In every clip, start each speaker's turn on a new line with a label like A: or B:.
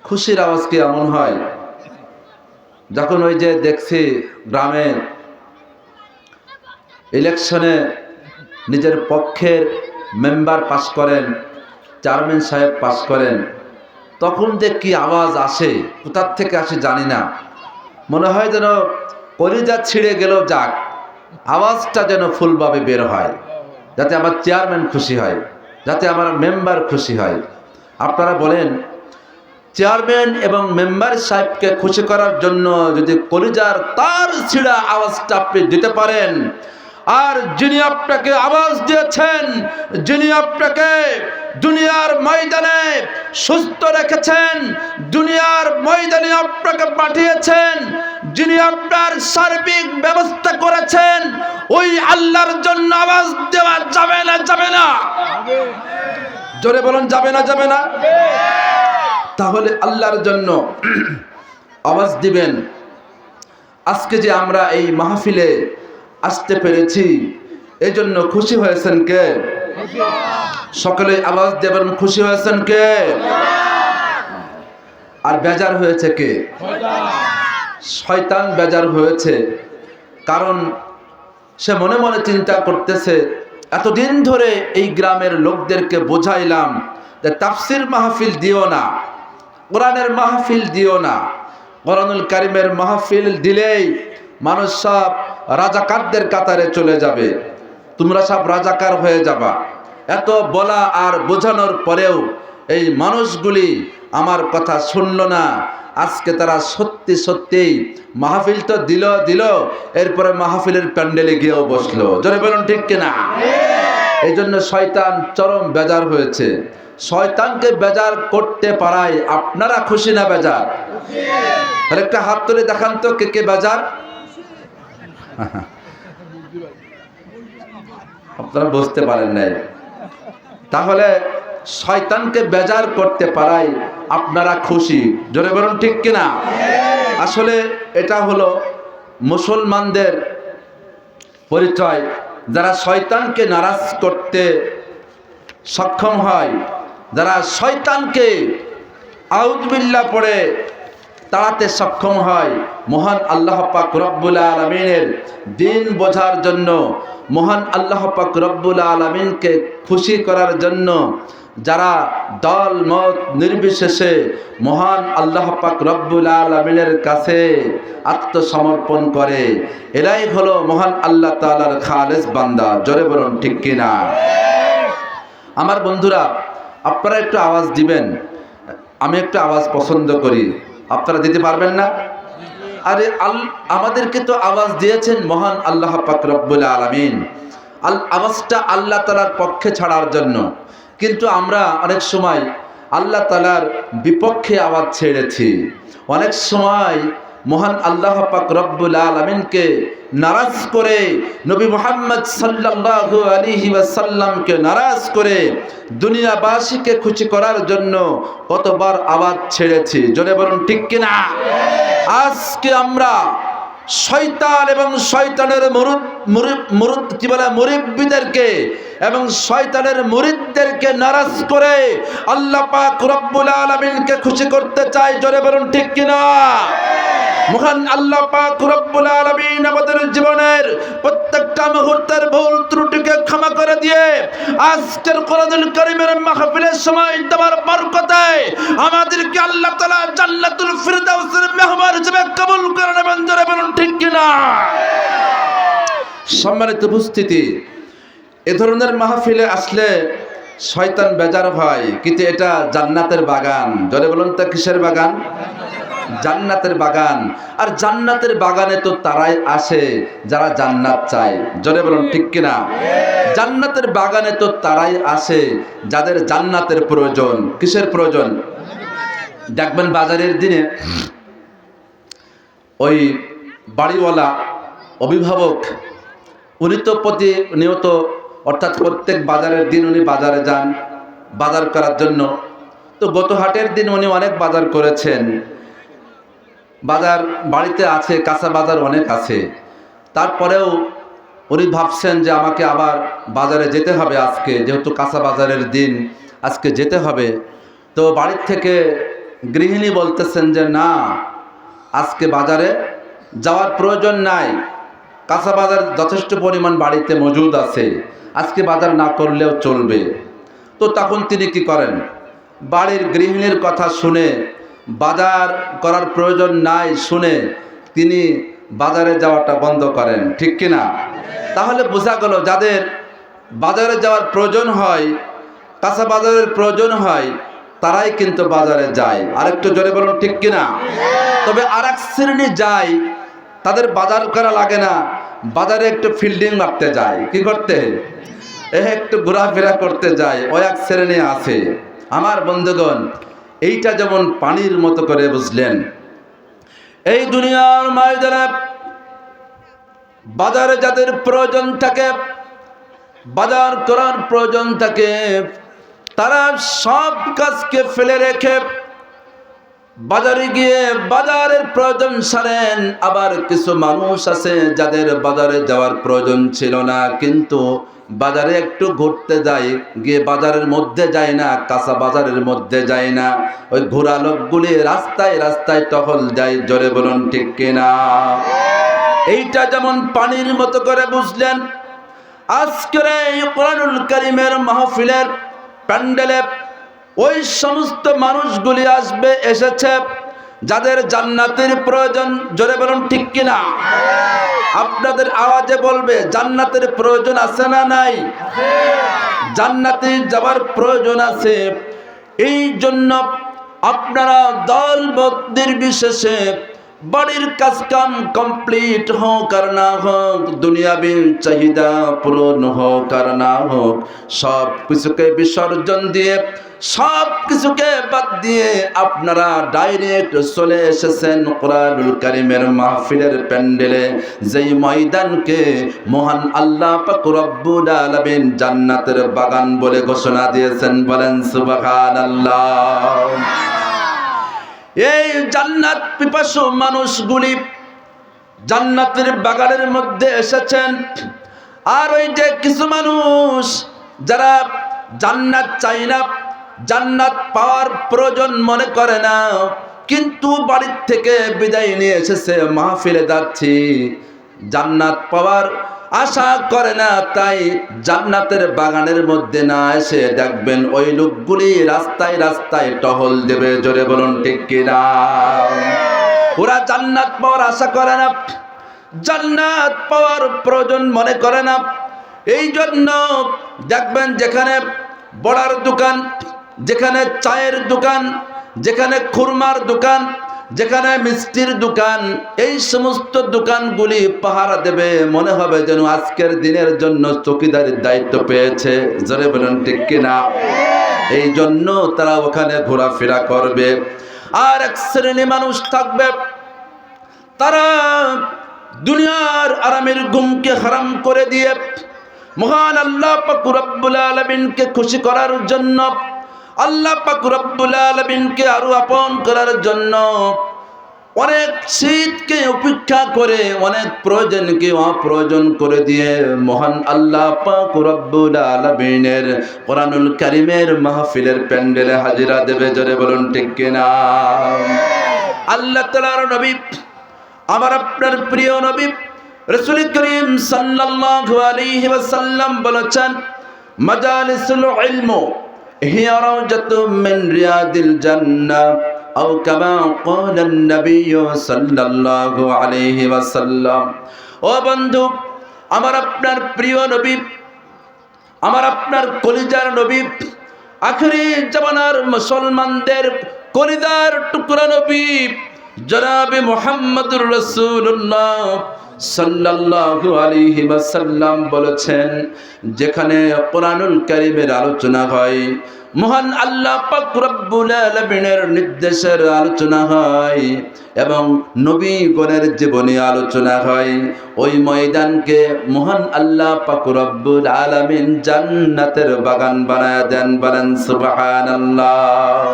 A: খুশির আওয়াজ কি এমন হয় যখন ওই যে দেখছি গ্রামে ইলেকশনে নিজের পক্ষের মেম্বার পাস করেন, চেয়ারম্যান সাহেব পাস করেন, তখন যে কি আওয়াজ আসে, কোথার থেকে আসে জানি না, মনে হয় যেন কলিজা ছিঁড়ে গেল, যাক আওয়াজটা যেন ফুলভাবে বের হয়, যাতে আমার চেয়ারম্যান খুশি হয়, যাতে আমার মেম্বার খুশি হয়। আপনারা বলেন, চেয়ারম্যান এবং মেম্বার সাহেবকে খুশি করার জন্য যদি কলিজার তার ছিঁড়া আওয়াজটা আপনি দিতে পারেন, আর যিনি আপনাকে আওয়াজ দিয়েছেন, যিনি আপনাকে দুনিয়ার ময়দানে সুস্থ রেখেছেন, দুনিয়ার ময়দানে আপনাকে পাঠিয়েছেন, যিনি আপনার সার্বিক ব্যবস্থা করেছেন, ওই আল্লাহর জন্য আওয়াজ দেওয়া যাবে না? যাবে না? জোরে বলুন, যাবে না? যাবে না? তাহলে আল্লাহর জন্য আওয়াজ দিবেন। আজকে যে আমরা এই মাহফিলে আসতে পেরেছি, এই জন্য খুশি হয়েছেন কে? সকলে আওয়াজ দেবেন, খুশি হয়েছেন কে? আর বেজার হয়েছে কে? শয়তান বেজার হয়েছে, কারণ সে মনে মনে চিন্তা করতেছে, এতদিন ধরে এই গ্রামের লোকদেরকে বোঝাইলাম যে তাফসির মাহফিল দিও না, কোরআনের মাহফিল দিও না, কোরআনুল কারীমের মাহফিল দিলেই মানুষ সব রাজাকারদের কাতারে চলে যাবে, তোমরা সব রাজাকার হয়ে যাবা। এত বলা আর বোঝানোর পরেও এই মানুষগুলি আমার কথা শুনল না। আজকে তারা সত্যি সত্যি মাহফিল তো দিল, এরপরে মাহফিলের প্যান্ডেলে গিয়েও বসলো। জোরে বলুন ঠিক কিনা? এই জন্য শয়তান চরম বেজার হয়েছে। শয়তানকে বেজার করতে পারায় আপনারা খুশি না বেজার? তাহলে একটা হাত তুলে দেখান তো, কে কে বেজার? আপনারা বুঝতে পারেন নাই। তাহলে শয়তানকে বেজার করতে পারায় আপনারা খুশি। জোরে বলুন ঠিক কিনা? আসলে এটা হলো মুসলমানদের পরিচয়। যারা শয়তানকে নারাজ করতে সক্ষম হয়, যারা শয়তানকে আউযুবিল্লাহ পড়ে তাড়াতে সক্ষম হয়, মহান আল্লাহ পাক রব্বুল আলামিনের দিন বোঝার জন্য, মহান আল্লাহ পাক রব্বুল আলামিনকে খুশি করার জন্য যারা দল মত নির্বিশেষে মহান আল্লাহ পাক রব্বুল আলামিনের কাছে আত্মসমর্পণ করে, এরাই হলো মহান আল্লাহ তাআলার খালেস বান্দা। জোরে বলুন ঠিক কিনা? আমার বন্ধুরা, আপনারা একটু আওয়াজ দিবেন। আমি একটু আওয়াজ পছন্দ করি, আপনারা দিতে পারবেন না? আরে আমাদেরকে তো আওয়াজ দিয়েছেন মহান আল্লাহ পাক রব্বুল আলামিন, আওয়াজটা আল্লাহ তাআলার পক্ষে ছাড়ার জন্য। কিন্তু আমরা অনেক সময় আল্লাহ তাআলার বিপক্ষে আওয়াজ ছেড়েছি। অনেক সময় মহান আল্লাহ পাক রব্বুল আলামিনকে নারাজ করে, নবী মুহাম্মদ সাল্লাল্লাহু আলাইহি ওয়াসাল্লামকে নারাজ করে দুনিয়াবাসীকে খুশি করার জন্য কতবার আওয়াজ ছেড়েছি। জোরে বলুন ঠিক কিনা? আজকে আমরা শয়তান এবং শয়তানের মুরিদদেরকে এবং শয়তানের মুরিদদেরকে নারাজ করে আল্লাহ পাক রব্বুল আলামিনকে খুশি করতে চাই। জোরে বলুন ঠিক কিনা? মহান আল্লাহ পাক রব্বুল আলামিন আমাদের জীবনের প্রত্যেকটা মুহূর্তের ভুল ত্রুটিকে ক্ষমা করে দিয়ে আজকের কোরআনুল কারীমের মাহফিলের সময় দেওয়ার বরকতে আমাদেরকে আল্লাহ তাআলা জান্নাতুল ফিরদাউসের মেহমান হিসেবে কবুল করে নেবেন। জোরে বলুন ঠিক কিনা? সম্মানিত উপস্থিতি, এ ধরনের মাহফিলে আসলে শয়তান বেজার হয়, কিন্তু এটা জান্নাতের বাগান। জোরে বলুন তো, কিসের বাগান? জান্নাতের বাগান। আর জান্নাতের বাগানে তো তারাই আসে যারা জান্নাত চায়। জোরে বলুন ঠিক কিনা? জান্নাতের বাগানে তো তারাই আসে যাদের জান্নাতের প্রয়োজন। কিসের প্রয়োজন? দেখবেন বাজারের দিনে ওই বাড়িওয়ালা অভিভাবক, উনি তো প্রতিনিয়ত, অর্থাৎ প্রত্যেক বাজারের দিন উনি বাজারে যান বাজার করার জন্য। তো গত হাটের দিন উনি অনেক বাজার করেছেন। বাজার বাড়িতে আছে, কাঁচা বাজার অনেক আছে, তারপরেও উনি ভাবছেন যে আমাকে আবার বাজারে যেতে হবে আজকে, যেহেতু কাঁচা বাজারের দিন, আজকে যেতে হবে। তো বাড়ির থেকে গৃহিণী বলতেছেন যে না, আজকে বাজারে যাওয়ার প্রয়োজন নাই, কাঁচা বাজার যথেষ্ট পরিমাণ বাড়িতে মজুদ আছে, আজকে বাজার না করলেও চলবে। তো তখন তিনি কি করেন, বাড়ির গৃহিণীর কথা শুনে, বাজার করার প্রয়োজন নাই শুনে তিনি বাজারে যাওয়াটা বন্ধ করেন, ঠিক কিনা? তাহলে বোঝা গেল যাদের বাজারে যাওয়ার প্রয়োজন হয়, কাঁচা বাজারের প্রয়োজন হয়, তারাই কিন্তু বাজারে যায়। আরেকটু জোরে বলুন ঠিক কিনা? তবে আর এক শ্রেণী যায়, তাদের বাজার করা লাগে না, বাজারে একটু ফিল্ডিং মারতে যায়। কি করতে? একটু ঘোরাফেরা করতে যায়। ওই এক শ্রেণী আছে। আমার বন্ধুগণ, এইটা যেমন পানির মতো করে বুঝলেন, এই দুনিয়ার ময়দানে বাজারে যাদের প্রয়োজন থাকে, বাজার করার প্রয়োজন থাকে, তারা সব কাজকে ফেলে রেখে বাজারে গিয়ে বাজারের প্রয়োজন সারেন। আবার কিছু মানুষ আছে যাদের বাজারে যাওয়ার প্রয়োজন ছিল না, কিন্তু বাজারে একটু ঘুরতে যায়, গিয়ে বাজারের মধ্যে যায় না, কাঁচা বাজারের মধ্যে যায় না, ওই ঘোড়া লোকগুলি রাস্তায় রাস্তায় টহল যায়। জোরে বলুন ঠিক কিনা? এইটা যেমন পানির মতো করে বুঝলেন, আজকের এই কোরআনুল কারীমের মাহফিলের প্যান্ডেলে ওই সমস্ত মানুষগুলি আসবে, এসেছে যাদের জান্নাতের প্রয়োজন। জোরে বলুন ঠিক কিনা? আপনাদের আওয়াজে বলবে, জান্নাতের প্রয়োজন আছে না নাই? জান্নাতে যাওয়ার প্রয়োজন আছে। এই জন্য আপনারা দল মত নির্বিশেষে বাড়ির কাজ কাম কমপ্লিট হোক আর না হোক, দুনিয়াবি চাহিদা পূরণ হোক আর না হোক, সব কিছুকে বিসর্জন দিয়ে, সব কিছুকে বাদ দিয়ে আপনারা ডাইরেক্ট চলে এসেছেন কোরআনুল কারীমের মাহফিলের প্যান্ডেলে, যেই ময়দানকে মহান আল্লাহ পাক রব্বুল আলামিন জান্নাতের বাগান বলে ঘোষণা দিয়েছেন। বলেন সুবহানাল্লাহ। এই জান্নাত পিপাসু মানুষগুলি জান্নাতের বাগানের মধ্যে এসেছেন। আর ওই যে কিছু মানুষ যারা জান্নাত চায় না, জান্নাত পাওয়ার প্রয়োজন মনে করে না, কিন্তু বাড়ির থেকে বিদায় নিয়ে এসেছে, মাহফিলে যাচ্ছি, জান্নাত পাওয়ার আশা করে না, তাই জান্নাতের বাগানের মধ্যে না এসে দেখবেন ওই লোকগুলি রাস্তায় রাস্তায় টহল দেবে। জোরে বলুন ঠিক কিনা? ওরা জান্নাত পাওয়ার আশা করে না, জান্নাত পাওয়ার প্রয়োজন মনে করে না। এই জন্য দেখবেন যেখানে বড়ার দোকান, যেখানে চায়ের দোকান, যেখানে খুরমার দোকান, যেখানে মিষ্টির দোকান, এই সমস্ত দোকানগুলি পাহারা দেবে, মনে হবে যেন আজকের দিনের জন্য চৌকিদারির দায়িত্ব পেয়েছে। জোরে বলুন ঠিক কিনা? এই জন্য তারা ওখানে ঘোরাফেরা করবে। আর এক শ্রেণী মানুষ থাকবে, তারা দুনিয়ার আরামের ঘুমকে হারাম করে দিয়ে মহান আল্লাহ পাক রব্বুল আলামিনকে খুশি করার জন্য, আল্লাহ পাক রব্বুল আলামিনকে আরো আপন করার জন্য অনেক শীতকে উপেক্ষা করে, অনেক প্রয়োজনকে অপ্রয়োজন করে দিয়ে মহান আল্লাহ পাক রব্বুল আলামিনের কোরআনুল কারীমের মাহফিলের প্যান্ডেলে হাজিরা দেবে। জোরে বলুন ঠিক কিনা? আল্লাহ তাআলার নবী, আমার আপনার প্রিয় নবী রাসূল করিম সাল্লাল্লাহু আলাইহি ওয়াসাল্লাম বলেছেন, মাজালিসুল ইলম হিয়া রাওজাতুম মিন রিয়াদিল জান্নাহ আও কামা ক্বালান নবী সাল্লাল্লাহু আলাইহি ওয়াসাল্লাম। ও বন্ধু, আমার আপনার প্রিয় নবী, আমার আপনার কলিজার নবী, আখেরি জামানার মুসলমানদের কলিজার টুকরা নবী জনাবে মুহাম্মদুর রাসূলুল্লাহ সাল্লাল্লাহু আলাইহি ওয়াসাল্লাম বলেছেন, যেখানে কোরআনুল কারীমের আলোচনা হয়, মহান আল্লাহ পাক রব্বুল আলামিনের নির্দেশের আলোচনা হয় এবং নবীগণের জীবনী আলোচনা হয়, ওই ময়দানকে মহান আল্লাহ পাক রব্বুল আলামিন জান্নাতের বাগান বানায় দেন। বলেন সুবহানাল্লাহ।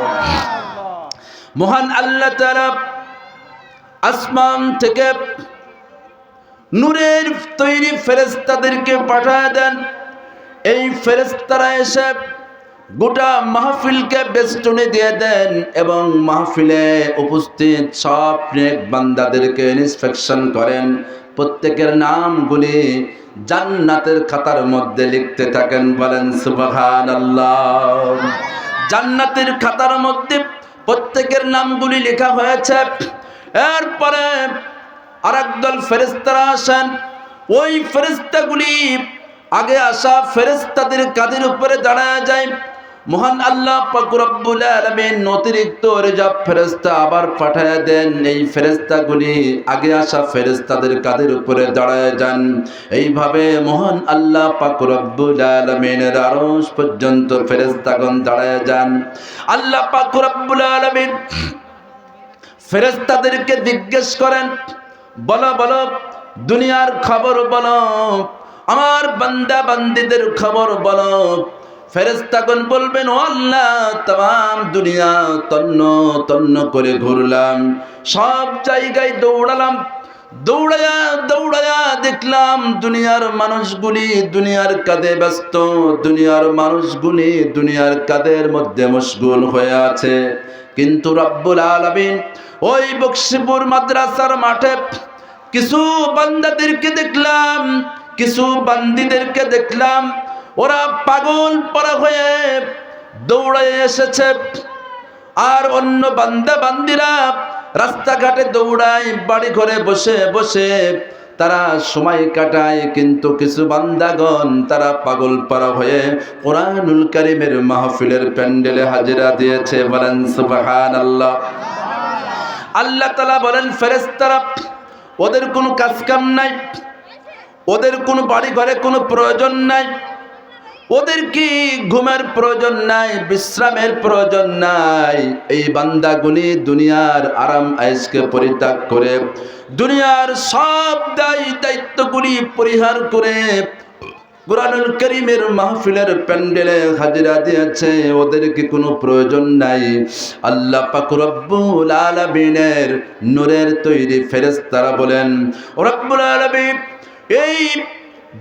A: মহান আল্লাহ তাআলা আসমান থেকে নূরের তৈরি ফেরেশতাদেরকে পাঠায় দেন। এই ফেরেশতারা এসে গোটা মাহফিলকে বেষ্টনী দিয়ে দেন এবং মাহফিলে উপস্থিত সব নেক বান্দাদেরকে ইন্সপেকশন করেন, প্রত্যেকের নামগুলি জান্নাতের খাতার মধ্যে লিখতে থাকেন। বলেন সুবহানাল্লাহ। জান্নাতের খাতার মধ্যে প্রত্যেকের নামগুলি লেখা হয়েছে। এরপরে আরেক দল ফেরেশতারা আসেন। ওই ফেরেশতাগুলি আগে আসা ফেরেশতাদের কাঁধের উপরে দাঁড়ায় যায়। মহান আল্লাহ পাক রব্বুল আলামিন অতিরিক্ত রিজার্ভ ফেরেশতা আবার পাঠায় দেন। এই ফেরেশতাগুলি আগে আসা ফেরেশতাদের কাঁধের উপরে দাঁড়ায় যান। এইভাবে মহান আল্লাহ পাক রব্বুল আলামিনের আরশ পর্যন্ত ফেরেশতাগণ দাঁড়ায় যান। আল্লাহ পাক রব্বুল আলামিন ফেরেশতাদেরকে জিজ্ঞেস করেন, বলো বলো দুনিয়ার খবর বলো, আমার বান্দা বান্দীদের খবর বলো। ফেরেশতাগণ বলবেন, ও আল্লাহ, तमाम দুনিয়া তন্ন তন্ন করে ঘুরলাম, সব জায়গায় দৌড়ালাম, দৌড়ায়া দৌড়ায়া দেখলাম দুনিয়ার মানুষগুলি দুনিয়ার কাজে ব্যস্ত, দুনিয়ার মানুষগুলি দুনিয়ার কাজের মধ্যে মশগুল হয়ে আছে। কিন্তু রব্বুল আলামিন ওই বকশীপুর মাদ্রাসার মাঠে কিছু বান্দাদেরকে দেখলাম, কিছু বান্দীদেরকে দেখলাম, ওরা পাগল পরা হয়ে দৌড়ে এসেছে। আর অন্য বান্দা বান্দিরা রাস্তাঘাটে দৌড়ায়, বাড়ি ঘরে বসে বসে তারা সময় কাটায়। কিন্তু কিছু বান্দাগণ তারা পাগল পারা হয়ে কোরআনুল কারীমের মাহফিলের প্যান্ডেলে হাজিরা দিয়েছে। বলেন সুবহানাল্লাহ। আল্লাহ তাআলা বলেন, ফেরেশতারা ওদের কোনো কাজ কাম নাই, ওদের কোনো বাড়ি ঘরে কোনো প্রয়োজন নাই, ওদের কি ঘুমের প্রয়োজন নাই, বিশ্রামের প্রয়োজন নাই। এই বান্দাগুলি দুনিয়ার আরাম আয়েশকে পরিত্যাগ করে, দুনিয়ার সব দায়িত্বগুলি পরিহার করে কুরআনুল কারীমের মাহফিলের প্যান্ডেলে হাজিরা দিয়েছে। ওদের কি কোনো প্রয়োজন নাই। আল্লাহ পাক রব্বুল আলামিনের নূরের তৈরি ফেরেশতারা বলেন, রব্বুল আলামিন এই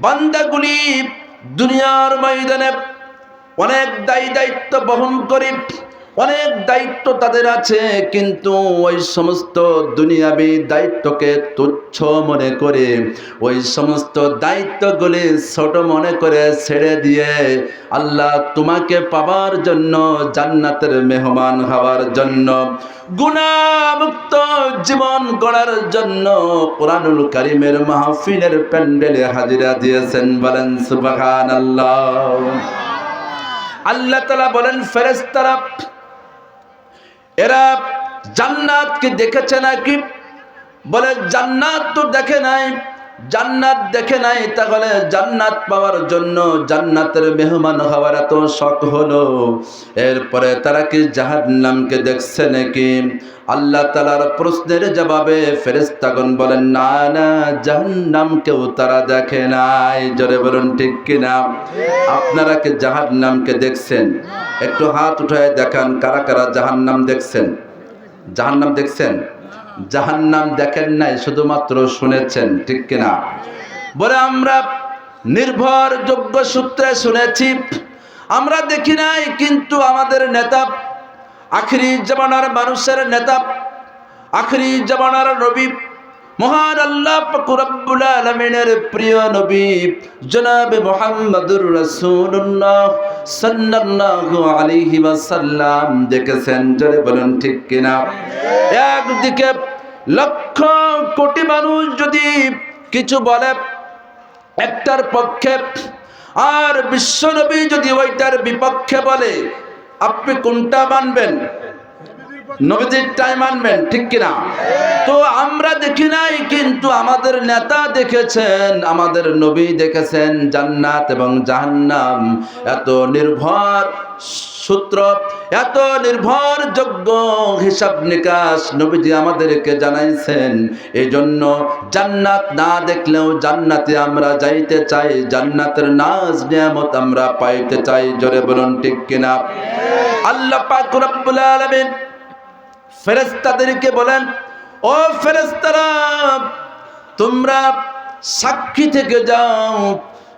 A: বান্দাগুলি দুনিয়ার ময়দানে অনেক দায়িত্ব বহন করে, অনেক দায়িত্ব তাদের আছে, কিন্তু ওই সমস্ত দুনিয়াবি দায়িত্বকে তুচ্ছ মনে করে, ওই সমস্ত দায়িত্বগুলি ছোট মনে করে ছেড়ে দিয়ে আল্লাহ তোমাকে পাবার জন্য, জান্নাতের মেহমান হওয়ার জন্য, গুনাহমুক্ত জীবন গড়ার জন্য কোরআনুল কারীমের মাহফিলের প্যান্ডেলে হাজিরা দিয়েছেন। বলেন সুবহানাল্লাহ। আল্লাহ তাআলা বলেন, ফেরেশতারা এরা জান্নাতকে দেখেছে নাকি? বলে জান্নাত তো দেখে নাই। জান্নাত দেখে নাই, তাহলে জান্নাত পাওয়ার জন্য, জান্নাতের মেহমান হওয়ার এত শখ হলো, এরপরে তারা কি জাহান্নামকে দেখছে নাকি? আল্লাহ তাআলার প্রশ্নের জবাবে ফেরেশতাগণ বলেন, না না, জাহান্নামকেও তারা দেখে নাই। জোরে বলুন ঠিক কিনা? আপনারা কি জাহান্নামকে দেখছেন? একটু হাত উঠায় দেখান, কারা কারা জাহান্নাম দেখছেন? জাহান্নাম দেখছেন? জাহান্নাম দেখেন নাই, শুধুমাত্র শুনেছেন, ঠিক কিনা? বলে আমরা নির্ভরযোগ্য সূত্রে শুনেছি, আমরা দেখি নাই। কিন্তু আমাদের নেতা, আখিরি জামানার মানুষের নেতা, আখিরি জামানার নবী, মহান আল্লাহ পাক রব্বুল আলামিনের প্রিয় নবী জনাবে মুহাম্মদুর রাসূলুল্লাহ সাল্লাল্লাহু আলাইহি ওয়াসাল্লাম দেখেছেন। জোরে বলুন ঠিক কিনা? একদিকে লক্ষ কোটি মানুষ যদি কিছু বলে একটার পক্ষে, আর বিশ্বনবী যদি ওইটার বিপক্ষে বলে, আপনি কোনটা মানবেন? নবীজিরটাই মানবেন, ঠিক কিনা? তো আমরা দেখি নাই, কিন্তু আমাদের নেতা দেখেছেন, আমাদের নবী দেখেছেন জান্নাত এবং জাহান্নাম। এত নির্ভর সূত্র, এত নির্ভরযোগ্য হিসাব নিকাশ নবীজি আমাদেরকে জানাইছেন। এই জন্য জান্নাত না দেখলেও জান্নাতে আমরা যাইতে চাই, জান্নাতের নাজ নিয়ামত আমরা পাইতে চাই। জোরে বলুন ঠিক কিনা? আল্লাহ পাক রব্বুল আলামিন ফেরেশতাদেরকে বলেন, ও ফেরেশতারা, তোমরা সাক্ষী থেকে যাও,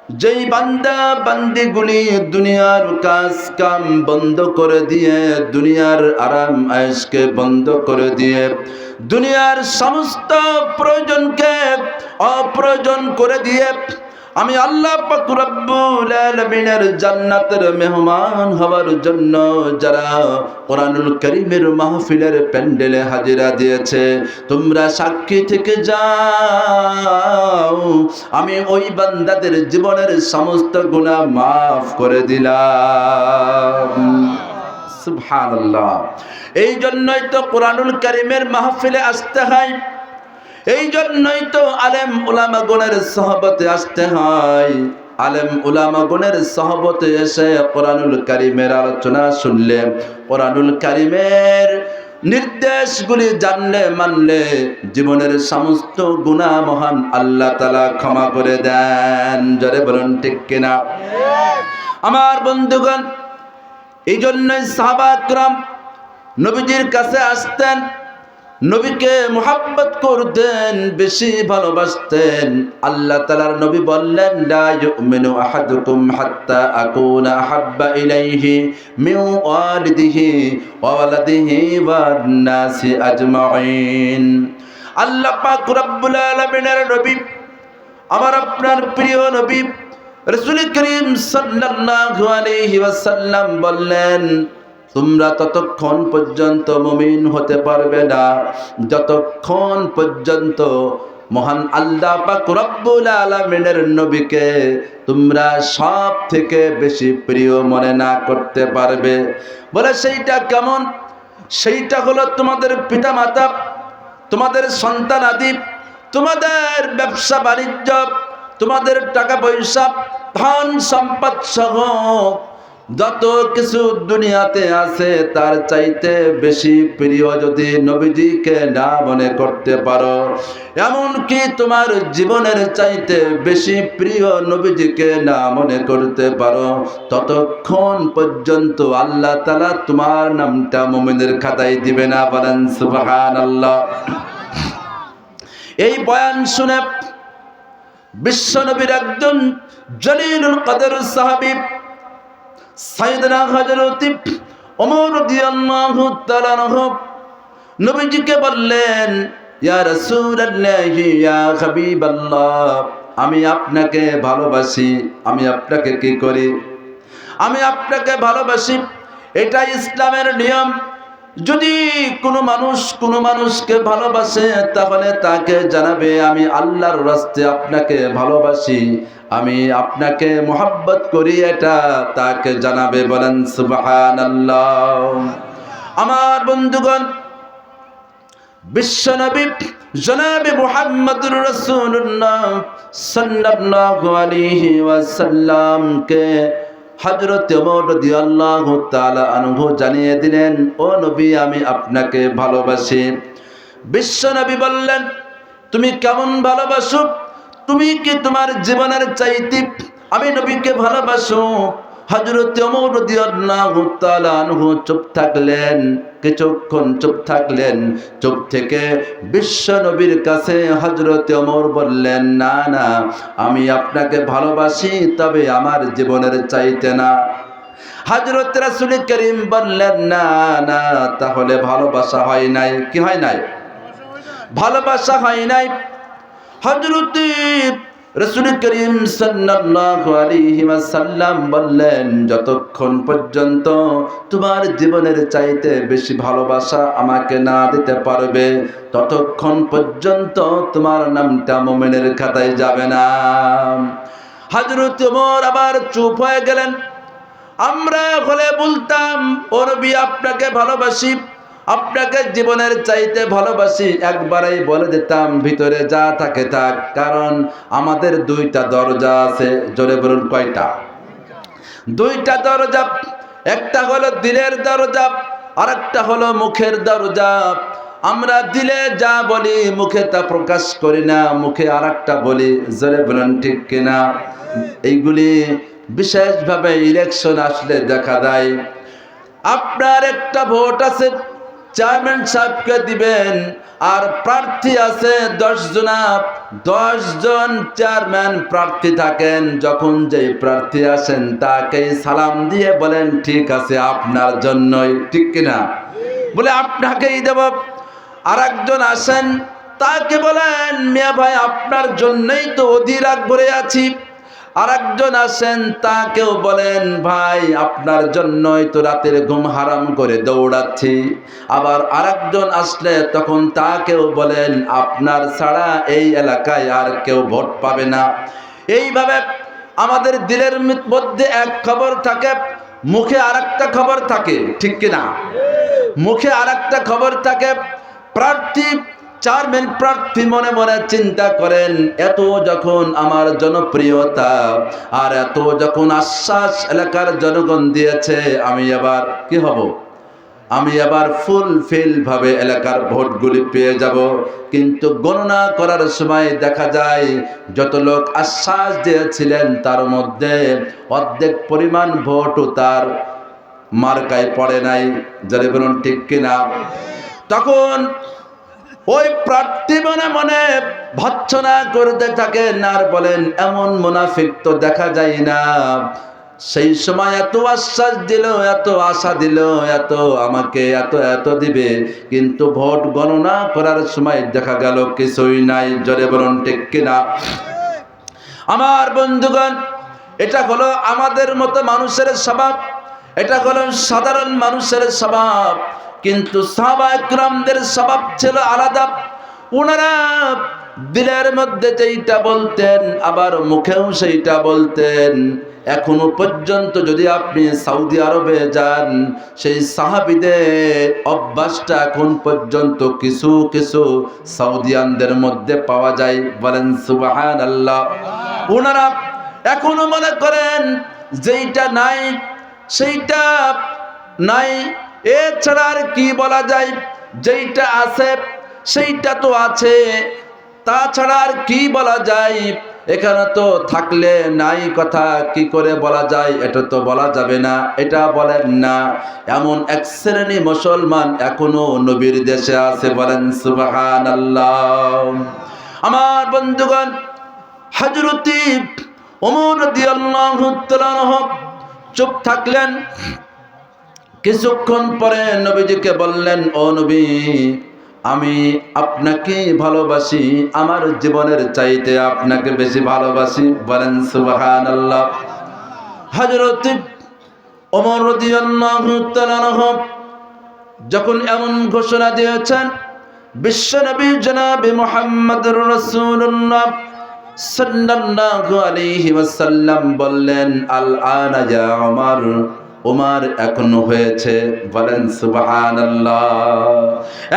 A: যেই বান্দা বান্দিগুলি দুনিয়ার কাজ কাম বন্ধ করে দিয়ে, দুনিয়ার আরাম আয়েশকে বন্ধ করে দিয়ে, দুনিয়ার সমস্ত প্রয়োজনকে অপ্রয়োজন করে দিয়ে আমি আল্লাহ পাক রব্বুল আলামিনের জান্নাতের মেহমান হওয়ার জন্য যারা কোরআনুল কারীমের মাহফিলের প্যান্ডেলে হাজিরা দিয়েছে, তোমরা সাক্ষী থেকে যাও আমি ওই বান্দাদের জীবনের সমস্ত গুনাহ মাফ করে দিলাম। সুবহানাল্লাহ। এই জন্যই তো কোরআনুল কারীমের মাহফিলে আসতে হয়, এই জন্যই তো আলেম উলামাগণের সহবতে আসতে হয়। আলেম উলামাগণের সহবতে এসে কোরআনুল কারীমের আলোচনা শুনলে, কোরআনুল কারীমের নির্দেশগুলি জানলে মানলে জীবনের সমস্ত গুনাহ মহান আল্লাহ তাআলা ক্ষমা করে দেন। জোরে বলুন ঠিক কিনা? আমার বন্ধুগণ, এই জন্যই সাহাবা কিরাম নবীজির কাছে আসতেন, নবীকে মুহাব্বত করতেন, বেশি ভালোবাসতেন। আল্লাহ তাআলার নবী বললেন, লা ইউমিনু আহাদুকুম হাত্তা আকুনা আহাব্বা ইলাইহি মিন ওয়ালিদিহি ওয়া ওয়ালাদিহি ওয়ান নাসি আজমাইন। আল্লাহ পাক রব্বুল আলামিনের নবী, আমার আপনার প্রিয় নবী রাসূল করিম সাল্লাল্লাহু আলাইহি ওয়াসাল্লাম বললেন, তোমরা ততক্ষণ পর্যন্ত মুমিন হতে পারবে না যতক্ষণ পর্যন্ত মহান আল্লাহ পাক রব্বুল আলামিনের নবীকে তোমরা সব থেকে বেশি প্রিয় মনে না করতে পারবে। বলে সেইটা কেমন? সেইটা হলো তোমাদের পিতামাতা, তোমাদের সন্তানাদি, তোমাদের ব্যবসা বাণিজ্য, তোমাদের টাকা পয়সা, ধন সম্পদ সহ যত কিছু দুনিয়াতে আছে তার চাইতে বেশি প্রিয় যদি নবীজিকে না মনে করতে পারো, এমনকি তোমার জীবনের চাইতে বেশি প্রিয় নবীজিকে না মনে করতে পারো, ততক্ষণ পর্যন্ত আল্লাহ তাআলা তোমার নামটা মুমিনের খাতায় দিবে না। বলেন সুবহানাল্লাহ। এই বয়ান শুনে বিশ্বনবীর একজন জলিলুল কদর সাহাবী সাইয়েদনা হযরত ওমর রাদিয়াল্লাহু তাআলা আনহু নবীজিকে বললেন, ইয়া রাসূলুল্লাহ, ইয়া হাবিবাল্লাহ, আমি আপনাকে ভালোবাসি। আমি আপনাকে কি করি? আমি আপনাকে ভালোবাসি। এটা ইসলামের নিয়ম। যদি কোনো মানুষকে ভালোবাসে তাহলে তাকে জানাবে আমি আল্লাহর রাস্তায় আপনাকে ভালোবাসি, আমি আপনাকে মুহাব্বত করি, এটা তাকে জানাবে। বলেন সুবহানাল্লাহ। আমার বন্ধুগণ, বিশ্বনবী জনাবে মুহাম্মদুর রাসূলুল্লাহ সাল্লাল্লাহু আলাইহি ওয়াসাল্লামকে হযরত ওমর রাদিয়াল্লাহু তাআলা আনহু জানিয়ে দিলেন, ও নবী, আমি আপনাকে ভালোবাসি। বিশ্বনবী বললেন, তুমি কেমন ভালোবাসো? তুমি কি তোমার জীবনের চাইতে আমি নবীকে ভালোবাসো? হযরত ওমর রাদিয়াল্লাহু তাআলা আনহু চুপ থাকলেন, কিছুক্ষণ চুপ থাকলেন। চুপ থেকে বিশ্বনবীর কাছে হযরত ওমর বললেন, না না, আমি আপনাকে ভালোবাসি, তবে আমার জীবনের চাইতে না। হযরত রাসূল করিম বললেন, না না, তাহলে ভালোবাসা হয় নাই। কি হয় নাই? ভালোবাসা হয় নাই। হযরত রাসূল করিম সাল্লাল্লাহু আলাইহি ওয়াসাল্লাম বললেন, যতক্ষণ পর্যন্ত তোমার জীবনের চাইতে বেশি ভালোবাসা আমাকে না দিতে পারবে ততক্ষণ পর্যন্ত তোমার নামটা মুমিনের খাতায় যাবে না। হযরত ওমর আবার চুপ হয়ে গেলেন। আমরা হলে বলতাম, ও নবী, আপনাকে ভালোবাসি, আপনাকে জীবনের চাইতে ভালোবাসি, একবারেই বলে দিতাম, ভিতরে যা থাকে থাক। কারণ আমাদের দুইটা দরজা আছে। জোরে বলুন, কয়টা? দুইটা দরজা। একটা হলো দিলের দরজা, আর একটা হলো মুখের দরজা। আমরা দিলে যা বলি মুখে তা প্রকাশ করি না, মুখে আর একটা বলি। জোরে বলুন ঠিক কিনা? এইগুলি বিশেষভাবে ইলেকশন আসলে দেখা যায়। আপনার একটা ভোট আছে, চেয়ারম্যান সাহেবকে দিবেন, আর প্রার্থী আছে 10 জন। 10 জন চেয়ারম্যান প্রার্থী থাকেন, যখন যেই প্রার্থী আসেন তাকে সালাম দিয়ে বলেন ঠিক আছে আপনার জন্যই, ঠিক কিনা? বলে আপনাকেই দেব। আর একজন আসেন, তাকে বলেন মিয়া ভাই আপনার জন্যই তো অধীর আগ্রহে আছি। আর একজন আসেন, তাকেও বলেন ভাই আপনার জন্যই তো রাতের ঘুম হারাম করে দৌড়াচ্ছি। আবার আরেকজন আসলে তখন তাকেও বলেন আপনার ছাড়া এই এলাকায় আর কেউ ভোট পাবে না। এইভাবে আমাদের দিলের মধ্যে এক খবর থাকে, মুখে আরেকটা খবর থাকে, ঠিক কিনা? মুখে আরেকটা খবর থাকে। প্রার্থী চেয়ারম্যান প্রার্থী মনে মনে চিন্তা করেন, এত যখন আমার জনপ্রিয়তা আর এত যখন আশ্বাস এলাকার জনগণ দিয়েছে, আমি এবার কি হব? আমি এবার ফুলফিল ভাবে এলাকার ভোটগুলি পেয়ে যাব। কিন্তু গণনা করার সময় দেখা যায় যত লোক আশ্বাস দিয়েছিলেন তার মধ্যে অর্ধেক পরিমাণ ভোটও তার মার্কায় পড়ে নাই। যারা বলুন ঠিক কিনা? তখন ওই প্রার্থী মনে মনে ভৎসনা করতে থাকেন আর বলেন এমন মুনাফিক তো দেখা যায় না। সেই সময় এত আশ্বাস দিল, এত আশা দিল, এত আমাকে এত এত দিবে, কিন্তু ভোট গণনা করার সময় দেখা গেল কিছুই নাই। জোরে বলুন ঠিক কিনা? আমার বন্ধুগণ, এটা হলো আমাদের মতো মানুষের স্বভাব, এটা হলো সাধারণ মানুষের স্বভাব। কিন্তু সাহাবায়ে কেরামদের স্বভাব ছিল আলাদা। ওনারা দিলের মধ্যে যেইটা বলতেন আবার মুখেও সেইটা বলতেন। এখনো পর্যন্ত যদি আপনি সৌদি আরবে যান, সেই সাহাবীদের অভ্যাসটা এখন পর্যন্ত কিছু কিছু সৌদিয়ানদের মধ্যে পাওয়া যায়। বলেন সুবহানাল্লাহ। ওনারা এখনো মনে করেন যেইটা নাই সেইটা নাই, এছাড়া আর কি বলা যায়? যেইটা আছে সেইটা তো আছে, তাছাড়া আর কি বলা যায়? এখানে তো থাকলে নাই কথা কি করে বলা যায়? এটা তো বলা যাবে না, এটা বলেন না। এমন এক শ্রেণী মুসলমান এখনো নবীর দেশে আছে। বলেন সুবহানাল্লাহ। আমার বন্ধুগণ, হযরত ওমর রাদিয়াল্লাহু তাআলা চুপ থাকলেন। কিছুক্ষণ পরে নবীজিকে বললেন, ও নবী, আমি আপনাকে ভালোবাসি, আমার জীবনের চাইতে আপনাকে বেশি ভালোবাসি। বলেন সুবহানাল্লাহ। হযরত ওমর রাদিয়াল্লাহু তাআলা যখন এমন ঘোষণা দিয়েছেন, বিশ্বনবী জনাবে মুহাম্মদুর রাসূলুল্লাহ সাল্লাল্লাহু আলাইহি ওয়াসাল্লাম বললেন, আল আনা ইয়া ওমর, ওমর এখন হয়েছে। বলেন সুবহানাল্লাহ।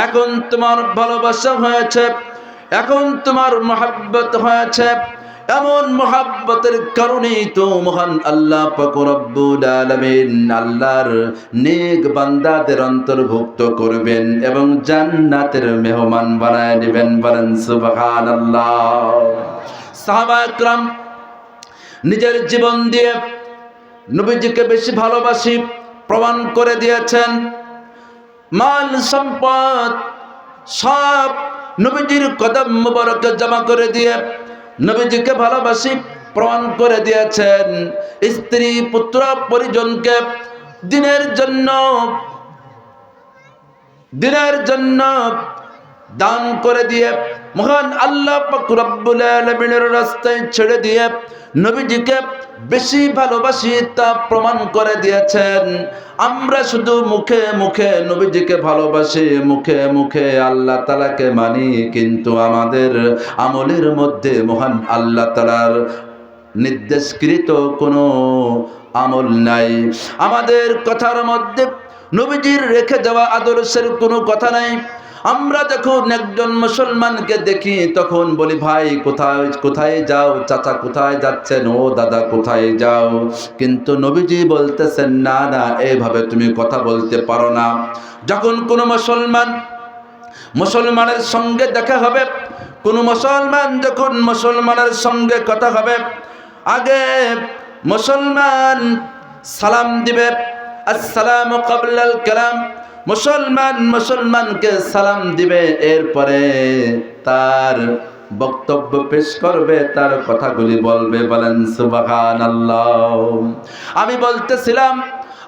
A: এখন তোমার ভালোবাসা হয়েছে, এখন তোমার মহব্বত হয়েছে। এমন মহব্বতের কারণেই তো মহান আল্লাহ পাক রব্বুল আলামিন আল্লাহর নেক বান্দাদের অন্তর্ভুক্ত করবেন এবং জান্নাতের মেহমান বানায় দিবেন। বলেন সুবহানাল্লাহ। সাহাবায়ে কেরাম নিজের জীবন দিয়ে নবীজিকে বেশি ভালোবাসি প্রমাণ করে দিয়েছেন। মাল সম্পদ সব নবীজির কদম মুবারকে জমা করে দিয়ে নবীজিকে ভালোবাসি প্রমাণ করে দিয়েছেন। স্ত্রী পুত্র পরিজনকে দিনের জন্য দান করে দিয়ে মহান আল্লাহ পাক রব্বুল আলামিনের রাস্তায় ছেড়ে দিয়ে নবীজিকে বেশি ভালোবাসি তা প্রমাণ করে দিয়েছেন। আমরা শুধু মুখে মুখে নবীজিকে ভালোবাসি, মুখে মুখে আল্লাহ তাআলাকে মানি, কিন্তু আমাদের আমলের মধ্যে মহান আল্লাহ তাআলার নির্দেশকৃত কোনো আমল নাই। আমাদের কথার মধ্যে নবীজির রেখে যাওয়া আদর্শের কোনো কথা নাই। আমরা যখন একজন মুসলমানকে দেখি তখন বলি, ভাই কোথায় কোথায় যাও, চাচা কোথায় যাচ্ছেন, ও দাদা কোথায় যাও। কিন্তু নবীজি বলতেছেন, না না, এইভাবে তুমি কথা বলতে পারো না। যখন কোনো মুসলমানের সঙ্গে দেখা হবে, কোনো মুসলমান যখন মুসলমানের সঙ্গে কথা হবে, আগে মুসলমান সালাম দিবে, আসসালামু ক্বাবলাল কালাম, মুসলমান মুসলমানকে সালাম দিবে, এরপরে তার বক্তব্য পেশ করবে, তার কথাগুলি বলবে। বলেন সুবহানাল্লাহ। আমি বলতেছিলাম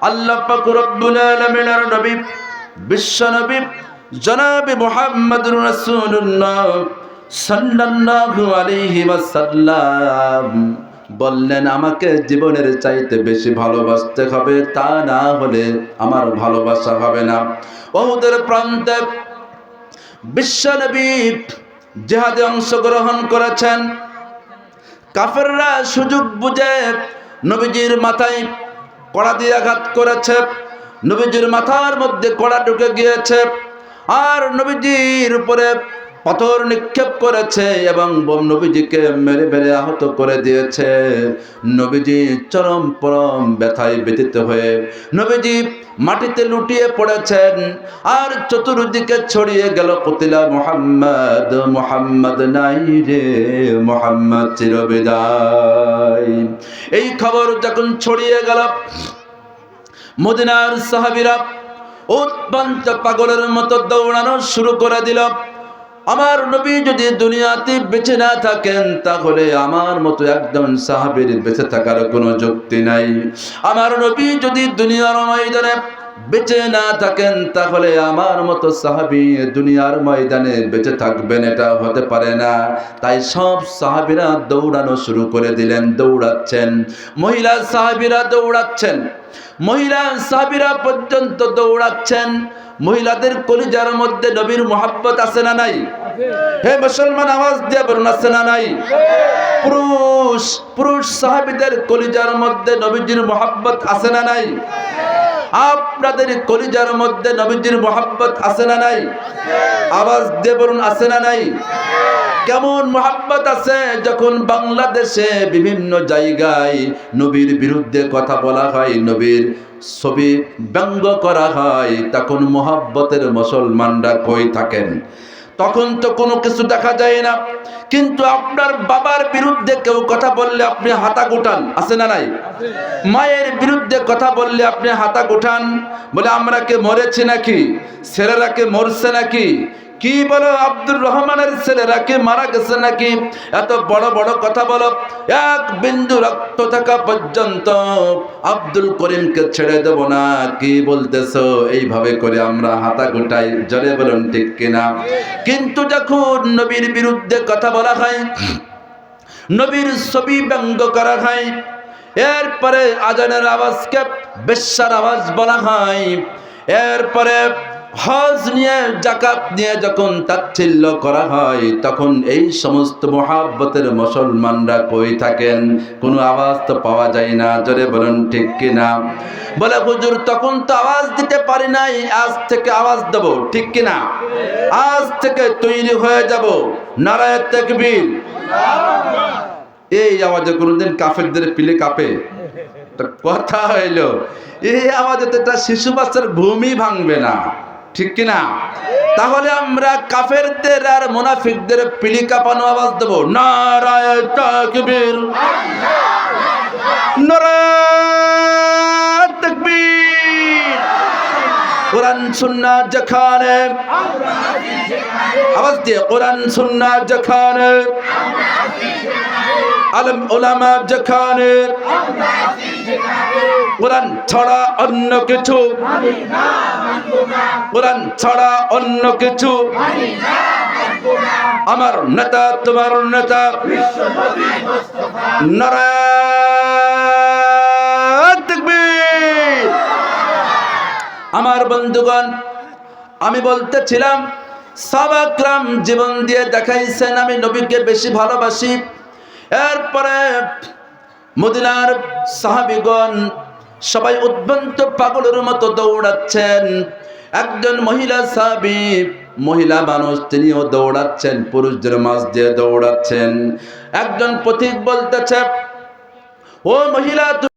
A: আল্লাহ পাক রব্বুল আলামিনের নবী বিশ্ব নবী জনাবে মুহাম্মদুর রাসূলুল্লাহ সাল্লাল্লাহু আলাইহি ওয়াসাল্লাম বললেন, আমাকে জীবনের চাইতে বেশি ভালোবাসতে হবে, তা না হলে আমার ভালোবাসা হবে না। উহুদের প্রান্তে বিশ্ব নবী জিহাদে অংশগ্রহণ করেছেন। কাফেররা সুযোগ বুঝে নবীজির মাথায় কড়া দিয়ে আঘাত করেছে, নবীজির মাথার মধ্যে কড়া ঢুকে গিয়েছে, আর নবীজির উপরে পাথর নিক্ষেপ করেছে এবং নবীজিকে মেরে মেরে আহত করে দিয়েছে। নবীজি চরম পরম ব্যথায় ব্যথিত হয়ে নবীজি মাটিতে লুটিয়ে পড়েছেন, আর চতুর্দিকে ছড়িয়ে গেল কুতিলা মুহাম্মদ, মুহাম্মদ নাই রে, মুহাম্মদ চিরবিদায়। এই খবর যখন ছড়িয়ে গেল, মদিনার সাহাবীরা উৎপান্ত পাগলের মতো দৌড়ানো শুরু করে দিল। আমার নবী যদি দুনিয়াতে বেঁচে না থাকেন, তাহলে আমার মতো একজন সাহাবীর বেঁচে থাকার কোনো যুক্তি নাই। আমার নবী যদি দুনিয়ার ময়দানে বেঁচে না থাকেন, তাহলে আমার মতো সাহাবী দুনিয়ার ময়দানে বেঁচে থাকবেন, এটা হতে পারে না। তাই সব সাহাবীরা দৌড়ানো শুরু করে দিলেন, দৌড়াচ্ছেন। মহিলা সাহাবীরা দৌড়াচ্ছেন, মহিলা সাহাবীরা পর্যন্ত দৌড়াচ্ছেন। মহিলাদের কলিজার মধ্যে নবীর মোহাব্বত আছে না নাই? হে মুসলমান, আওয়াজ দিয়ে বলুন, আছে না নাই? পুরুষ সাহাবীদের কলিজার মধ্যে নবীজির মোহাব্বত আছে না নাই? আপনাদের কলিজার মধ্যে নবীজির মোহাব্বত আছে না নাই? আওয়াজ দিয়ে বলুন, আছে না নাই? কেমন মোহাব্বত আছে? যখন বাংলাদেশে বিভিন্ন জায়গায় নবীর বিরুদ্ধে কথা বলা হয়, নবীর ছবি ব্যঙ্গ করা হয়, তখন মোহাব্বতের মুসলমানরা কই থাকেন? তখন তো কোনো কিছু দেখা যায় না। কিন্তু আপনার বাবার বিরুদ্ধে কেউ কথা বললে আপনি হাতা গুটান, আছে না নাই? মায়ের বিরুদ্ধে কথা বললে আপনি হাতা গুটান, বলে আমরা কে মরেছি নাকি, ছেলেরা কে মরছে নাকি, কি বলো আব্দুর রহমানের ছেলেরা কি মারা গেছে নাকি, এত বড় বড় কথা বলো। এক বিন্দু রক্ত থাকা পর্যন্ত আব্দুল করিমকে ছেড়ে দেব না, কি বলতেছো? এইভাবে করে আমরা হাতা গোটাই। জোরে বলুন ঠিক কিনা? কিন্তু যখন নবীর বিরুদ্ধে কথা বলা হয়, নবীর ছবি ব্যঙ্গ করা হয়, এরপরে আজানের আওয়াজকে বেশ্যার আওয়াজ বলা হয়, এরপরে হজ নিয়ে যাকাত নিয়ে যখন তাচ্ছিল্য করা হয়, তখন এই সমস্ত মুহাব্বতের মুসলমানরা কই থাকেন? কোনো আওয়াজ তো পাওয়া যায় না। জোরে বলুন ঠিক কিনা? বলে হুজুর, তখন তো আওয়াজ দিতে পারি নাই, আজ থেকে আওয়াজ দেব, ঠিক কিনা? আজ থেকে তৈরি হয়ে যাব, নারায়ে তাকবীর। এই আওয়াজে কোনদিন কাফেরদের পিলে কাঁপে? কথা হইল, এই আওয়াজে তো একটা শিশু বাচ্চার ভূমি ভাঙবে না, ঠিক কিনা? তাহলে আমরা কাফেরদের আর মুনাফিকদের পিলি কাঁপানো আওয়াজ দেব, নারায়ে তাকবীর, নারায়ে তাকবীর। কোরআন সুন্নাহ যেখানে, আওয়াজ দিয়ে কোরআন সুন্নাহ যেখানে, আলেম ওলামা যেখানে, কোরআন ছাড়া অন্য কিছু, কোরআন ছাড়া অন্য কিছু, আমার নেতা তোমার নেতা, নারায়ে তাকবীর। আমার বন্ধুগণ, আমি বলতেছিলাম সাহাবা کرام জীবন দিয়ে দেখাইছেন আমি নবীকে বেশি ভালোবাসি। এরপরে মদিনার সাহাবীগণ সবাই উদ্ভ্রান্ত পাগলের মতো দৌড়াচ্ছেন। একজন মহিলা সাহাবী, মহিলা মানুষ, তিনিও দৌড়াচ্ছেন, পুরুষদের মাঝ দিয়ে দৌড়াচ্ছেন। একজন পথিক বলতেছে, ও মহিলা